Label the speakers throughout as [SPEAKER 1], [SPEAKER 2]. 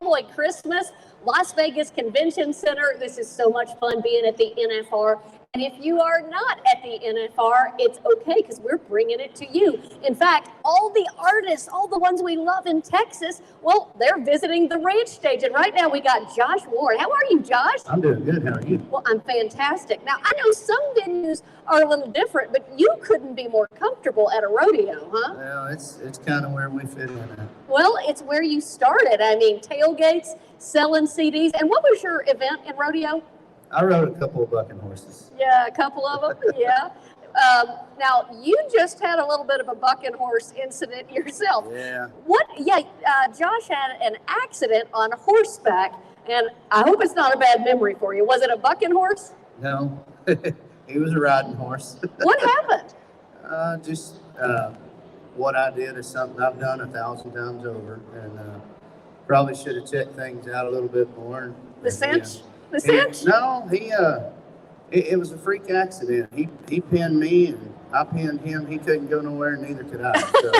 [SPEAKER 1] Cowboy Christmas, Las Vegas Convention Center. This is so much fun being at the NFR. And if you are not at the NFR, it's okay because we're bringing it to you. In fact, all the artists, all the ones we love in Texas, well, they're visiting the ranch stage. And right now we got Josh Ward. How are you, Josh?
[SPEAKER 2] I'm doing good. How are you?
[SPEAKER 1] Well, I'm fantastic. Now, I know some venues are a little different, but you couldn't be more comfortable at a rodeo, huh?
[SPEAKER 2] Well, it's kind of where we fit in at.
[SPEAKER 1] Well, it's where you started. I mean, tailgates, selling CDs. And what was your event in rodeo?
[SPEAKER 2] I rode a couple of bucking horses.
[SPEAKER 1] Yeah, a couple of them, yeah. Now, you just had a little bit of a bucking horse incident yourself.
[SPEAKER 2] Yeah.
[SPEAKER 1] Josh had an accident on horseback, and I hope it's not a bad memory for you. Was it a bucking horse?
[SPEAKER 2] No, he was a riding horse.
[SPEAKER 1] What happened?
[SPEAKER 2] What I did is something I've done 1,000 times over, and probably should have checked things out a little bit more.
[SPEAKER 1] The cinch?
[SPEAKER 2] It was a freak accident. He pinned me and I pinned him. He couldn't go nowhere, and neither could I. So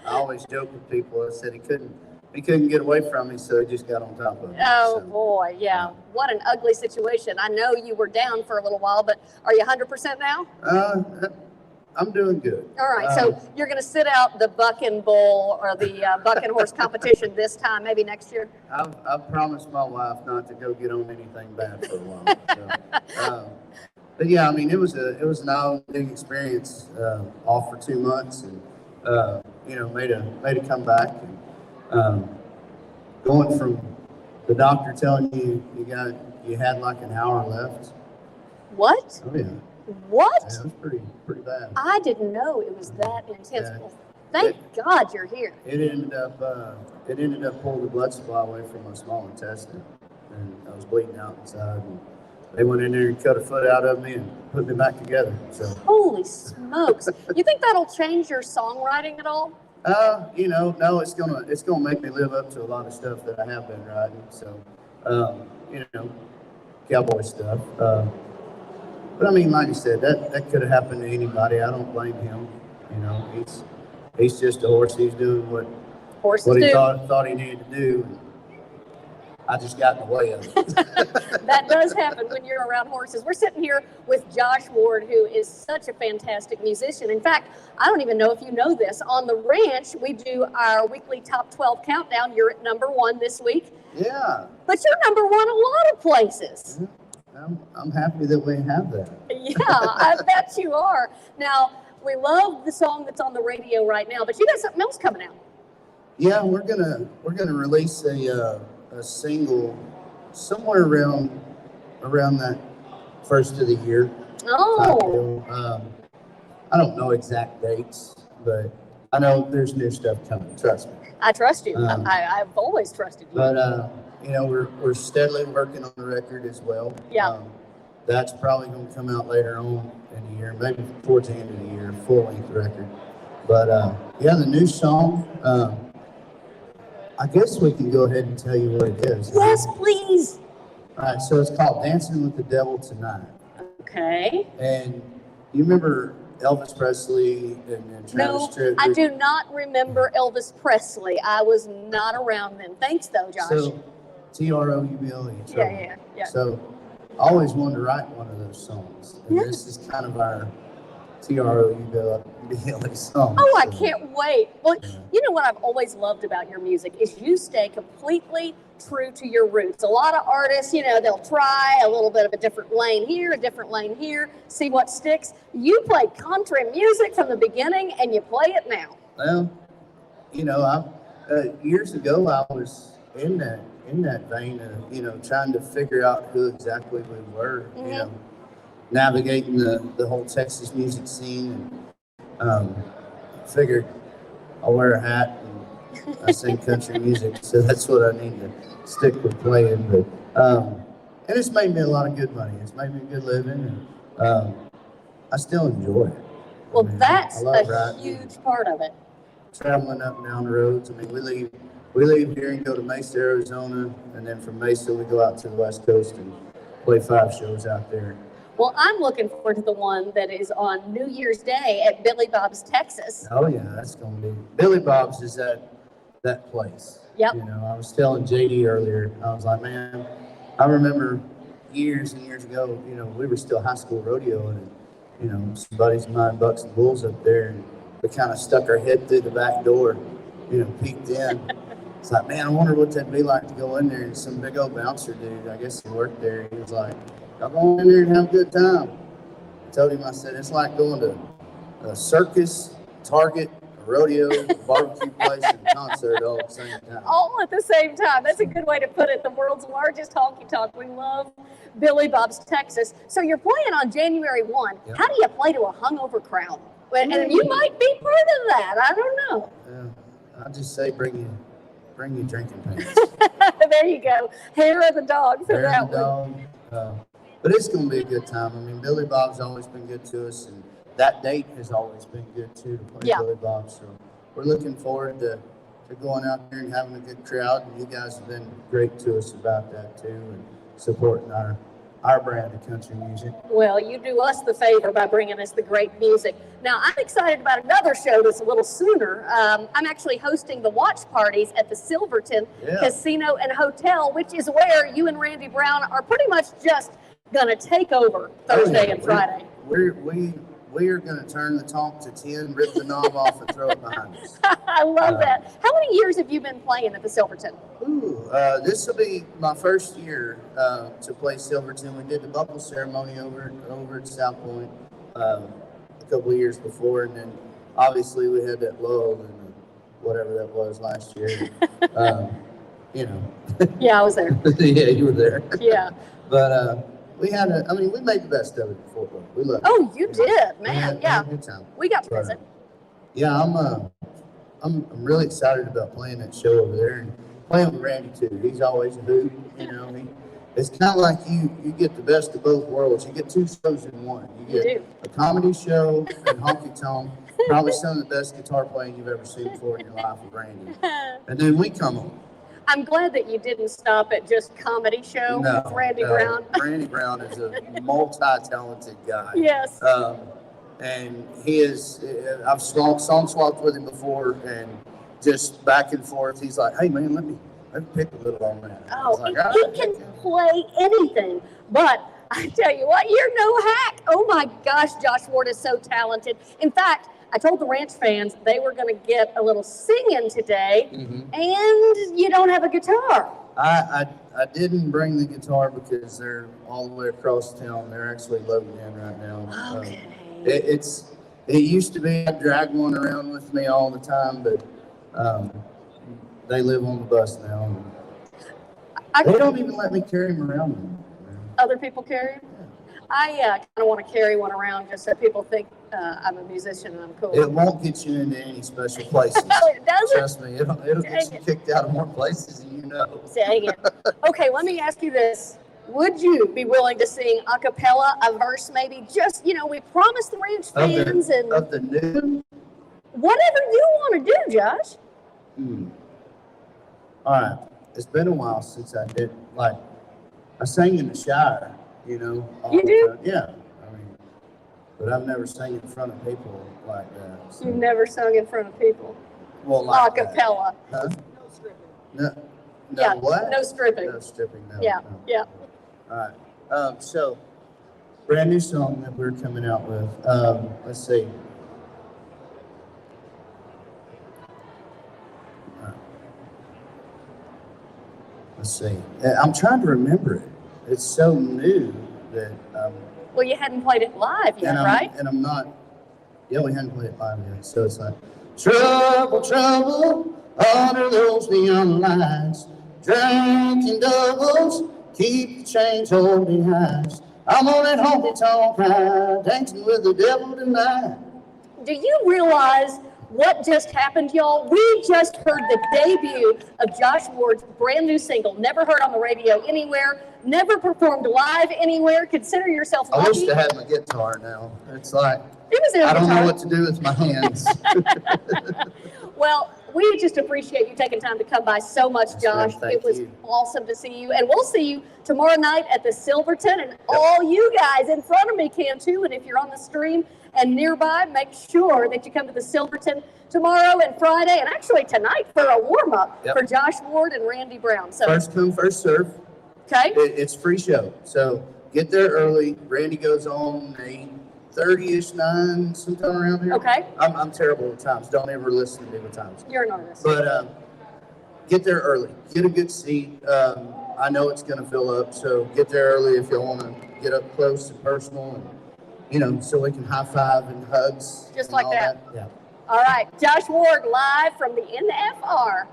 [SPEAKER 2] I always joke with people. I said he couldn't get away from me, so he just got on top of me.
[SPEAKER 1] Oh, boy, yeah. What an ugly situation. I know you were down for a little while, but are you 100% now?
[SPEAKER 2] I'm doing good.
[SPEAKER 1] All right, so you're going to sit out the bucking bull or the bucking horse competition this time, maybe next year?
[SPEAKER 2] I've promised my wife not to go get on anything bad for a while. So, but yeah, I mean, it was an eye-opening experience. Off for 2 months, and made a comeback. And going from the doctor telling you had like an hour left.
[SPEAKER 1] What?
[SPEAKER 2] Oh yeah.
[SPEAKER 1] What?
[SPEAKER 2] Yeah, it was pretty bad.
[SPEAKER 1] I didn't know it was that intense.
[SPEAKER 2] Yeah.
[SPEAKER 1] Well, thank God you're here.
[SPEAKER 2] It ended up pulling the blood supply away from my small intestine, and I was bleeding out inside. And they went in there and cut a foot out of me and put me back together. So.
[SPEAKER 1] Holy smokes! You think that'll change your songwriting at all?
[SPEAKER 2] No, it's gonna make me live up to a lot of stuff that I have been writing. So, cowboy stuff. But I mean, like I said, that could have happened to anybody. I don't blame him. He's just a horse. He's doing what he thought he needed to do. I just got in the way of it.
[SPEAKER 1] That does happen when you're around horses. We're sitting here with Josh Ward, who is such a fantastic musician. In fact, I don't even know if you know this. On the ranch, we do our weekly top 12 countdown. You're at number 1 this week.
[SPEAKER 2] Yeah.
[SPEAKER 1] But you're number 1 a lot of places.
[SPEAKER 2] Mm-hmm. I'm happy that we have that.
[SPEAKER 1] Yeah, I bet you are. Now, we love the song that's on the radio right now, but you got something else coming out.
[SPEAKER 2] Yeah, we're gonna release a single somewhere around that first of the year.
[SPEAKER 1] Oh.
[SPEAKER 2] I don't know exact dates, but I know there's new stuff coming. Trust me.
[SPEAKER 1] I trust you. I've always trusted you.
[SPEAKER 2] But we're steadily working on the record as well.
[SPEAKER 1] Yeah.
[SPEAKER 2] That's probably going to come out later on in the year, maybe towards the end of the year, full-length record. But the new song. I guess we can go ahead and tell you what it is.
[SPEAKER 1] Yes, please.
[SPEAKER 2] All right, so it's called "Dancing with the Devil Tonight."
[SPEAKER 1] Okay.
[SPEAKER 2] And you remember Elvis Presley and Travis Tritt?
[SPEAKER 1] No, I do not remember Elvis Presley. I was not around then. Thanks, though, Josh.
[SPEAKER 2] So, Trouble.
[SPEAKER 1] Yeah.
[SPEAKER 2] So, I always wanted to write one of those songs. And this is kind of our Trouble song.
[SPEAKER 1] Oh, I can't wait. Well, you know what I've always loved about your music is you stay completely true to your roots. A lot of artists, they'll try a little bit of a different lane here, see what sticks. You play country music from the beginning, and you play it now.
[SPEAKER 2] Well, years ago, I was in that vein of, trying to figure out who exactly we were, navigating the whole Texas music scene. And figured I'll wear a hat and I sing country music, so that's what I need to stick with playing. But and it's made me a lot of good money. It's made me a good living, and I still enjoy it.
[SPEAKER 1] Well, that's a huge part of it.
[SPEAKER 2] Traveling up and down the roads. I mean, we leave here and go to Mesa, Arizona, and then from Mesa we go out to the West Coast and play 5 shows out there.
[SPEAKER 1] Well, I'm looking forward to the one that is on New Year's Day at Billy Bob's, Texas.
[SPEAKER 2] Oh yeah, that's going to be. Billy Bob's is at that place.
[SPEAKER 1] Yep.
[SPEAKER 2] You know, I was telling JD earlier, I was like, man, I remember years and years ago, you know, we were still high school rodeoing, and, you know, some buddies of mine, Bucks and Bulls up there, and we kind of stuck our head through the back door, you know, peeked in. It's like, man, I wonder what that'd be like to go in there. And some big old bouncer dude, I guess he worked there, he was like, y'all go in there and have a good time. I told him, I said, it's like going to a circus, Target, a rodeo, a barbecue place, and a concert all at the same time.
[SPEAKER 1] All at the same time. That's a good way to put it. The world's largest honky tonk. We love Billy Bob's Texas. So you're playing on January 1.
[SPEAKER 2] Yep.
[SPEAKER 1] How do you play to a hungover crowd? And you might be part of that. I don't know.
[SPEAKER 2] Yeah, I just say bring your drinking pants.
[SPEAKER 1] There you go. Hair of the dog for
[SPEAKER 2] Hair
[SPEAKER 1] that
[SPEAKER 2] of the
[SPEAKER 1] one.
[SPEAKER 2] dog. But it's going to be a good time. I mean, Billy Bob's always been good to us, and that date has always been good too to play
[SPEAKER 1] Yeah.
[SPEAKER 2] Billy Bob. So we're looking forward to going out there and having a good crowd. And you guys have been great to us about that too, and supporting our brand of country music.
[SPEAKER 1] Well, you do us the favor by bringing us the great music. Now, I'm excited about another show that's a little sooner. I'm actually hosting the watch parties at the Silverton
[SPEAKER 2] Yeah.
[SPEAKER 1] Casino and Hotel, which is where you and Randy Brown are pretty much just going to take over Thursday and Friday.
[SPEAKER 2] We are going to turn the tonk to 10, rip the knob off, and throw it behind us.
[SPEAKER 1] I love that. How many years have you been playing at the Silverton?
[SPEAKER 2] Ooh, this will be my first year to play Silverton. We did the buckle ceremony over at South Point a couple of years before, and then obviously we had that lull and whatever that was last year. You know.
[SPEAKER 1] Yeah, I was there.
[SPEAKER 2] Yeah, you were there.
[SPEAKER 1] Yeah.
[SPEAKER 2] But we made the best of it before. We loved it.
[SPEAKER 1] Oh, you did,
[SPEAKER 2] We
[SPEAKER 1] man.
[SPEAKER 2] had
[SPEAKER 1] Yeah.
[SPEAKER 2] a good time.
[SPEAKER 1] We got
[SPEAKER 2] But,
[SPEAKER 1] present.
[SPEAKER 2] yeah, I'm really excited about playing that show over there and playing with Randy too. He's always a hoot, you know. It's kind of like you get the best of both worlds. You get two shows in one.
[SPEAKER 1] You
[SPEAKER 2] get
[SPEAKER 1] do.
[SPEAKER 2] a comedy show and honky tonk. Probably some of the best guitar playing you've ever seen before in your life with Randy. And then we come on.
[SPEAKER 1] I'm glad that you didn't stop at just comedy show with Randy Brown.
[SPEAKER 2] Randy Brown is a multi-talented guy.
[SPEAKER 1] Yes.
[SPEAKER 2] And he is, I've song swapped with him before, and just back and forth. He's like, hey man, let me pick a little on that. I was
[SPEAKER 1] Oh,
[SPEAKER 2] like,
[SPEAKER 1] he
[SPEAKER 2] "All right,
[SPEAKER 1] can
[SPEAKER 2] okay."
[SPEAKER 1] play anything. But I tell you what, you're no hack. Oh my gosh, Josh Ward is so talented. In fact, I told the Ranch fans they were going to get a little singing today, and you don't have a guitar.
[SPEAKER 2] I didn't bring the guitar because they're all the way across town. They're actually loading in right now.
[SPEAKER 1] Okay.
[SPEAKER 2] It used to be I'd drag one around with me all the time, but they live on the bus now. They don't even let me carry them around anymore.
[SPEAKER 1] Other people carry them? I kind of want to carry one around just so people think I'm a musician and I'm cool.
[SPEAKER 2] It won't get you into any special places.
[SPEAKER 1] Oh, it doesn't?
[SPEAKER 2] Trust me, it'll get you kicked out of more places than you know.
[SPEAKER 1] Dang it. Okay, let me ask you this. Would you be willing to sing a cappella, a verse maybe? Just, we promised the Ranch fans and
[SPEAKER 2] Of the new?
[SPEAKER 1] whatever you want to do, Josh.
[SPEAKER 2] All right. It's been a while since I did, I sang in the shower, all
[SPEAKER 1] You
[SPEAKER 2] the
[SPEAKER 1] do?
[SPEAKER 2] time. Yeah. But I've never sang in front of people like that. So.
[SPEAKER 1] You've never sung in front of people.
[SPEAKER 2] Well,
[SPEAKER 1] A
[SPEAKER 2] like that.
[SPEAKER 1] cappella.
[SPEAKER 2] Huh? No,
[SPEAKER 1] Yeah,
[SPEAKER 2] what?
[SPEAKER 1] no stripping.
[SPEAKER 2] No stripping, no.
[SPEAKER 1] Yeah,
[SPEAKER 2] no.
[SPEAKER 1] yeah.
[SPEAKER 2] All right. So, brand new song that we're coming out with. Let's see. All right. Let's see. I'm trying to remember it. It's so new that.
[SPEAKER 1] Well, you hadn't played it live yet, right?
[SPEAKER 2] And I'm not. Yeah, we hadn't played it live yet. So it's like, trouble, trouble, under those neon lights, drinking doubles, keep the change holding highs. I'm on that honky tonk ride, dancing with the devil tonight.
[SPEAKER 1] Do you realize what just happened, y'all? We just heard the debut of Josh Ward's brand new single, never heard on the radio anywhere, never performed live anywhere. Consider yourself
[SPEAKER 2] I wish
[SPEAKER 1] lucky.
[SPEAKER 2] I had my guitar now. It's like,
[SPEAKER 1] It was in
[SPEAKER 2] I don't know
[SPEAKER 1] guitar.
[SPEAKER 2] what to do with my hands.
[SPEAKER 1] Well, we just appreciate you taking time to come by so much,
[SPEAKER 2] Yes,
[SPEAKER 1] Josh.
[SPEAKER 2] ma'am. Thank
[SPEAKER 1] It was
[SPEAKER 2] you.
[SPEAKER 1] awesome to see you. And we'll see you tomorrow night at the Silverton. And all you guys in front of me can too. And if you're on the stream and nearby, make sure that you come to the Silverton tomorrow and Friday, and actually tonight for a warm-up
[SPEAKER 2] Yep.
[SPEAKER 1] for Josh Ward and Randy Brown. So,
[SPEAKER 2] First come, first serve.
[SPEAKER 1] okay.
[SPEAKER 2] It's free show. So get there early. Randy goes on 8:30ish, 9, sometime around here.
[SPEAKER 1] Okay.
[SPEAKER 2] I'm terrible with times. Don't ever listen to me with times.
[SPEAKER 1] You're an artist.
[SPEAKER 2] But get there early. Get a good seat. I know it's going to fill up, so get there early if you want to get up close and personal, and so we can high five and hugs.
[SPEAKER 1] Just
[SPEAKER 2] and
[SPEAKER 1] like
[SPEAKER 2] all
[SPEAKER 1] that.
[SPEAKER 2] Yeah.
[SPEAKER 1] All right. Josh Ward live from the NFR.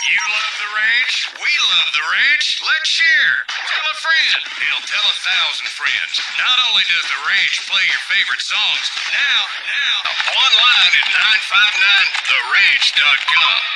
[SPEAKER 3] You love the ranch? We love the ranch. Let's share. Tell a friend. He'll tell 1,000 friends. Not only does the ranch play your favorite songs, now, online at 959theranch.com.